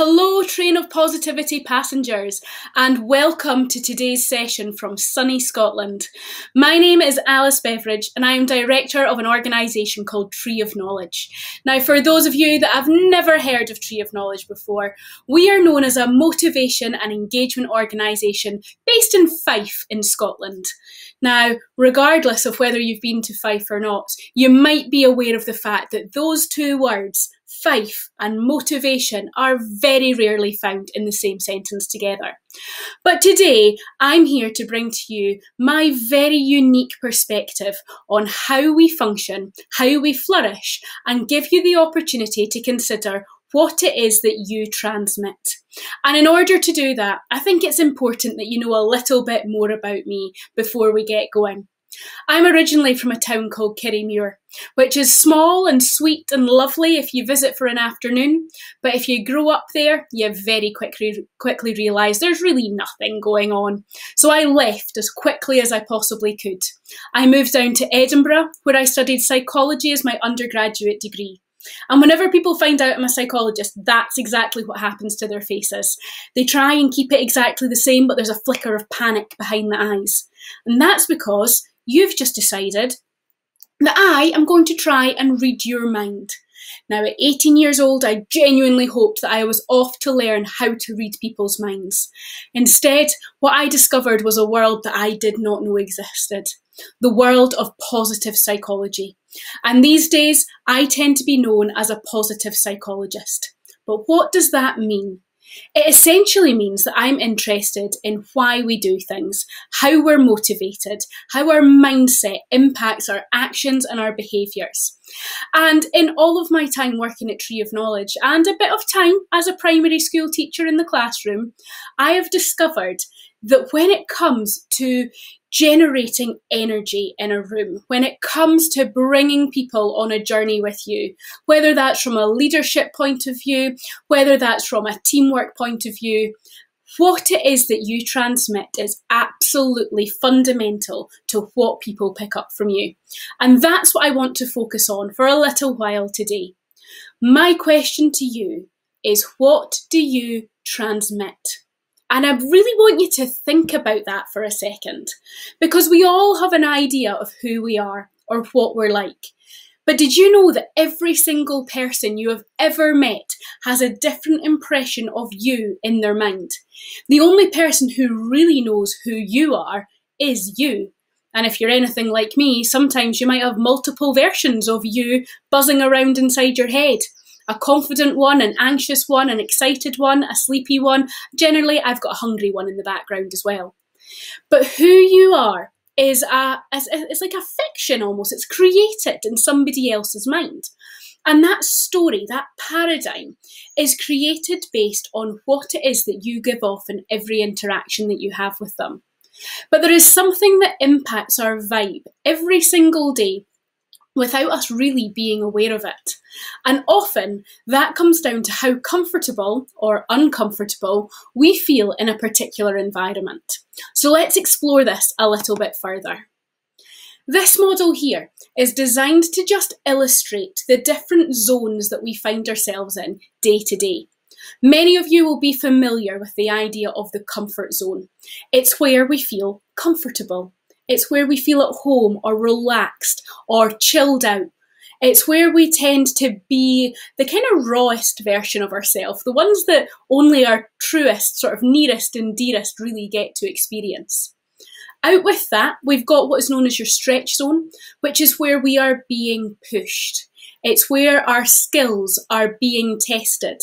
Hello, train of positivity passengers, and welcome to today's session from sunny Scotland. My name is Alice Beveridge, and I am director of an organisation called Tree of Knowledge. Now, for those of you that have never heard of Tree of Knowledge before, we are known as a motivation and engagement organisation based in Fife in Scotland. Now, regardless of whether you've been to Fife or not, you might be aware of the fact that those two words, Fife and motivation, are very rarely found in the same sentence together. But today, I'm here to bring to you my very unique perspective on how we function, how we flourish, and give you the opportunity to consider what it is that you transmit. And in order to do that, I think it's important that you know a little bit more about me before we get going. I'm originally from a town called Kirriemuir, which is small and sweet and lovely if you visit for an afternoon, but if you grow up there, you very quickly realise there's really nothing going on. So I left as quickly as I possibly could. I moved down to Edinburgh, where I studied psychology as my undergraduate degree. And whenever people find out I'm a psychologist, that's exactly what happens to their faces. They try and keep it exactly the same, but there's a flicker of panic behind the eyes. And that's because you've just decided that I am going to try and read your mind. Now, at 18 years old, I genuinely hoped that I was off to learn how to read people's minds. Instead, what I discovered was a world that I did not know existed. The world of positive psychology. And these days, I tend to be known as a positive psychologist. But what does that mean? It essentially means that I'm interested in why we do things, how we're motivated, how our mindset impacts our actions and our behaviours. And in all of my time working at Tree of Knowledge and a bit of time as a primary school teacher in the classroom, I have discovered that when it comes to generating energy in a room, when it comes to bringing people on a journey with you, whether that's from a leadership point of view, whether that's from a teamwork point of view, what it is that you transmit is absolutely fundamental to what people pick up from you. And that's what I want to focus on for a little while today. My question to you is, what do you transmit? And I really want you to think about that for a second, because we all have an idea of who we are or what we're like. But did you know that every single person you have ever met has a different impression of you in their mind? The only person who really knows who you are is you. And if you're anything like me, sometimes you might have multiple versions of you buzzing around inside your head. A confident one, an anxious one, an excited one, a sleepy one. Generally, I've got a hungry one in the background as well. But who you are is it's like a fiction almost. It's created in somebody else's mind. And that story, that paradigm, is created based on what it is that you give off in every interaction that you have with them. But there is something that impacts our vibe every single day without us really being aware of it. And often that comes down to how comfortable or uncomfortable we feel in a particular environment. So let's explore this a little bit further. This model here is designed to just illustrate the different zones that we find ourselves in day to day. Many of you will be familiar with the idea of the comfort zone. It's where we feel comfortable. It's where we feel at home or relaxed or chilled out. It's where we tend to be the kind of rawest version of ourselves, the ones that only our truest, sort of nearest and dearest really get to experience. Out with that, we've got what is known as your stretch zone, which is where we are being pushed. It's where our skills are being tested.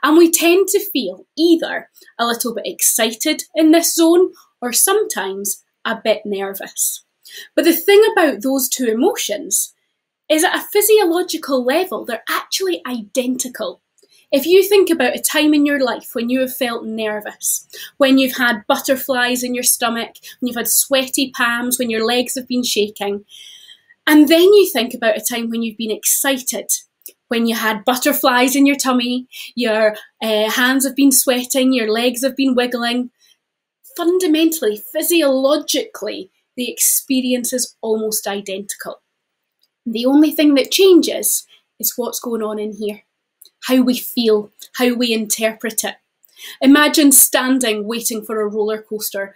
And we tend to feel either a little bit excited in this zone or sometimes a bit nervous. But the thing about those two emotions is at a physiological level, they're actually identical. If you think about a time in your life when you have felt nervous, when you've had butterflies in your stomach, when you've had sweaty palms, when your legs have been shaking, and then you think about a time when you've been excited, when you had butterflies in your tummy, your hands have been sweating, your legs have been wiggling, fundamentally, physiologically, the experience is almost identical. The only thing that changes is what's going on in here. how we feel, how we interpret it. Imagine standing waiting for a roller coaster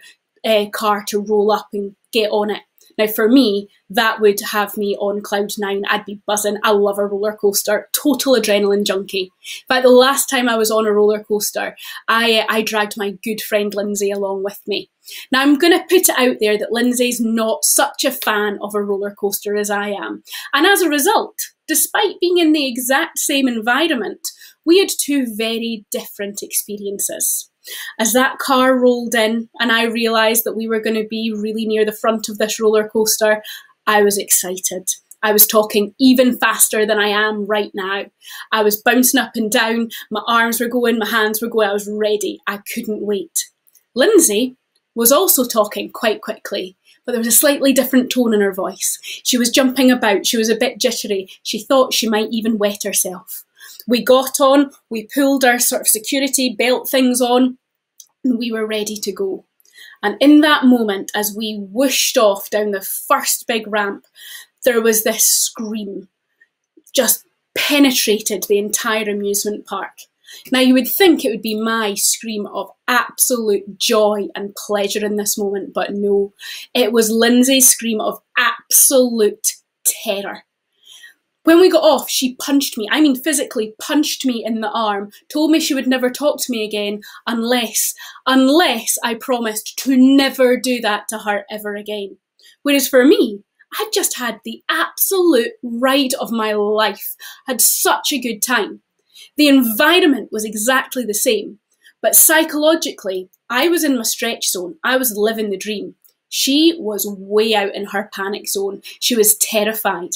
car to roll up and get on it. Now, for me, that would have me on cloud nine. I'd be buzzing. I love a roller coaster. Total adrenaline junkie. In fact, the last time I was on a roller coaster, I dragged my good friend Lindsay along with me. Now, I'm going to put it out there that Lindsay's not such a fan of a roller coaster as I am. And as a result, despite being in the exact same environment, we had two very different experiences. As that car rolled in and I realised that we were going to be really near the front of this roller coaster, I was excited. I was talking even faster than I am right now. I was bouncing up and down, my arms were going, my hands were going, I was ready. I couldn't wait. Lindsay was also talking quite quickly, but there was a slightly different tone in her voice. She was jumping about, she was a bit jittery. She thought she might even wet herself. We got on, we pulled our sort of security belt things on, and we were ready to go. And in that moment, as we whooshed off down the first big ramp, there was this scream, just penetrated the entire amusement park. Now, you would think it would be my scream of absolute joy and pleasure in this moment, but no, it was Lindsay's scream of absolute terror. When we got off, she punched me, I mean physically punched me in the arm, told me she would never talk to me again unless I promised to never do that to her ever again. Whereas for me, I'd just had the absolute ride of my life, had such a good time. The environment was exactly the same, but psychologically, I was in my stretch zone. I was living the dream. She was way out in her panic zone. She was terrified.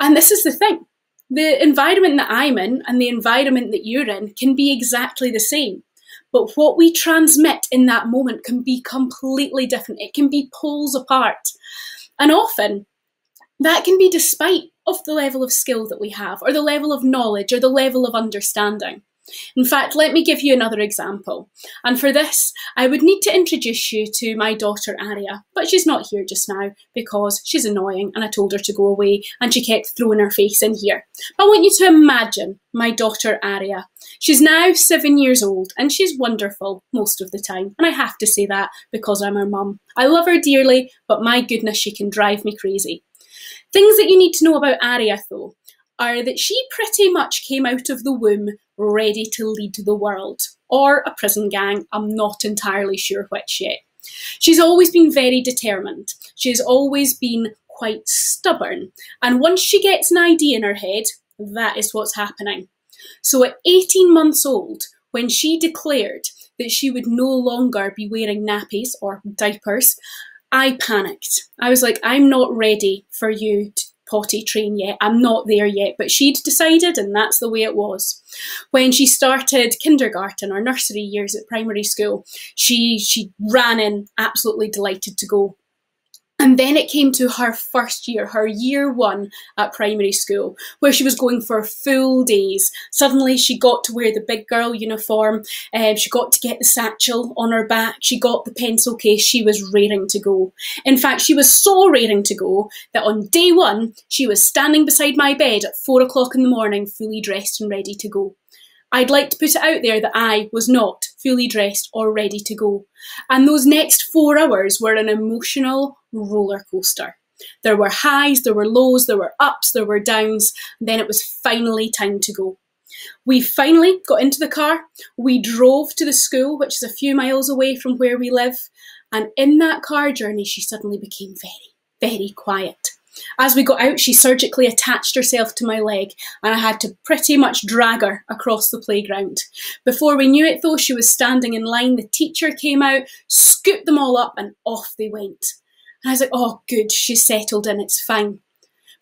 And this is the thing, the environment that I'm in and the environment that you're in can be exactly the same. But what we transmit in that moment can be completely different. It can be poles apart. And often that can be despite of the level of skill that we have, or the level of knowledge, or the level of understanding. In fact, let me give you another example. And for this, I would need to introduce you to my daughter, Aria. But she's not here just now because she's annoying and I told her to go away and she kept throwing her face in here. But I want you to imagine my daughter, Aria. She's now 7 years old and she's wonderful most of the time. And I have to say that because I'm her mum. I love her dearly, but my goodness, she can drive me crazy. Things that you need to know about Aria, though, are that she pretty much came out of the womb ready to lead the world, or a prison gang, I'm not entirely sure which yet. She's always been very determined. She's always been quite stubborn, and once she gets an idea in her head, that is what's happening. So at 18 months old, when she declared that she would no longer be wearing nappies or diapers, I panicked. I was like, I'm not ready for you to potty train yet. I'm not there yet. But she'd decided, and that's the way it was. When she started kindergarten or nursery years at primary school, she ran in, absolutely delighted to go. And then it came to her first year, her year one at primary school, where she was going for full days. Suddenly she got to wear the big girl uniform, she got to get the satchel on her back, she got the pencil case, she was raring to go. In fact, she was so raring to go that on day one, she was standing beside my bed at 4 o'clock in the morning, fully dressed and ready to go. I'd like to put it out there that I was not fully dressed or ready to go. And those next 4 hours were an emotional roller coaster. There were highs, there were lows, there were ups, there were downs, and then it was finally time to go. We finally got into the car, we drove to the school, which is a few miles away from where we live, and in that car journey she suddenly became very, very quiet. As we got out, she surgically attached herself to my leg and I had to pretty much drag her across the playground. Before we knew it though, she was standing in line, the teacher came out, scooped them all up and off they went. And I was like, oh good, she's settled in, it's fine.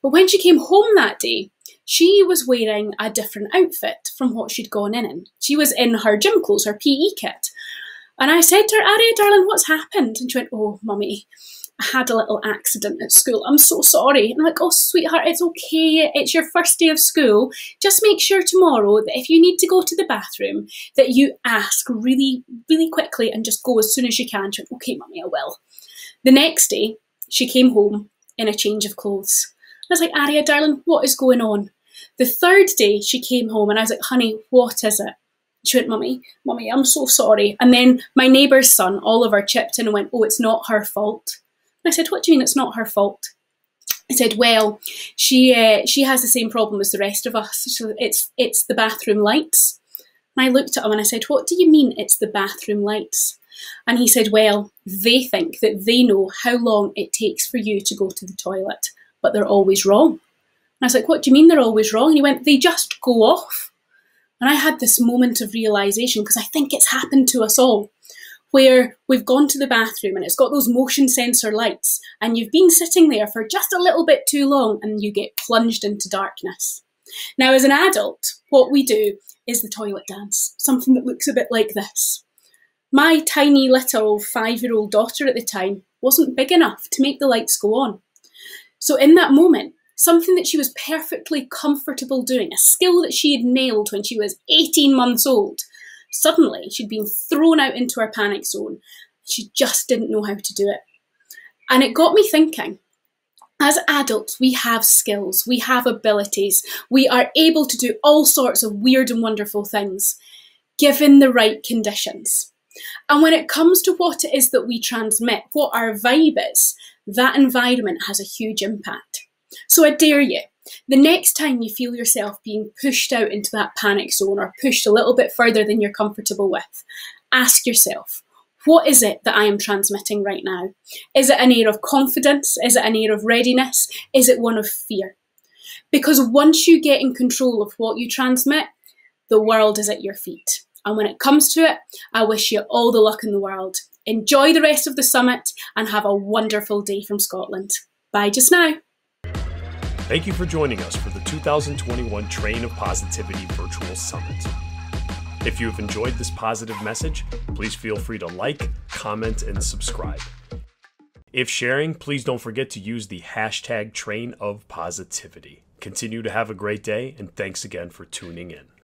But when she came home that day, she was wearing a different outfit from what she'd gone in. She was in her gym clothes, her PE kit. And I said to her, Aria, darling, what's happened? And she went, oh, mummy, I had a little accident at school. I'm so sorry. And I'm like, oh, sweetheart, it's okay. It's your first day of school. Just make sure tomorrow that if you need to go to the bathroom, that you ask really, really quickly and just go as soon as you can. She went, okay, mummy, I will. The next day, she came home in a change of clothes. I was like, Aria, darling, what is going on? The third day she came home and I was like, honey, what is it? She went, Mummy, I'm so sorry. And then my neighbour's son, Oliver, chipped in and went, oh, it's not her fault. And I said, what do you mean it's not her fault? I said, well, she has the same problem as the rest of us. So it's the bathroom lights. And I looked at him and I said, what do you mean it's the bathroom lights? And he said, well, they think that they know how long it takes for you to go to the toilet, but they're always wrong. And I was like, what do you mean they're always wrong? And he went, they just go off. And I had this moment of realisation, because I think it's happened to us all, where we've gone to the bathroom and it's got those motion sensor lights and you've been sitting there for just a little bit too long and you get plunged into darkness. Now, as an adult, what we do is the toilet dance, something that looks a bit like this. My tiny little 5-year-old daughter at the time wasn't big enough to make the lights go on. So in that moment, something that she was perfectly comfortable doing, a skill that she had nailed when she was 18 months old, suddenly she'd been thrown out into her panic zone. She just didn't know how to do it. And it got me thinking, as adults, we have skills, we have abilities, we are able to do all sorts of weird and wonderful things, given the right conditions. And when it comes to what it is that we transmit, what our vibe is, that environment has a huge impact. So I dare you, the next time you feel yourself being pushed out into that panic zone or pushed a little bit further than you're comfortable with, ask yourself, what is it that I am transmitting right now? Is it an air of confidence? Is it an air of readiness? Is it one of fear? Because once you get in control of what you transmit, the world is at your feet. And when it comes to it, I wish you all the luck in the world. Enjoy the rest of the summit and have a wonderful day from Scotland. Bye just now. Thank you for joining us for the 2021 Train of Positivity Virtual Summit. If you have enjoyed this positive message, please feel free to like, comment, and subscribe. If sharing, please don't forget to use the hashtag Train of Positivity. Continue to have a great day, and thanks again for tuning in.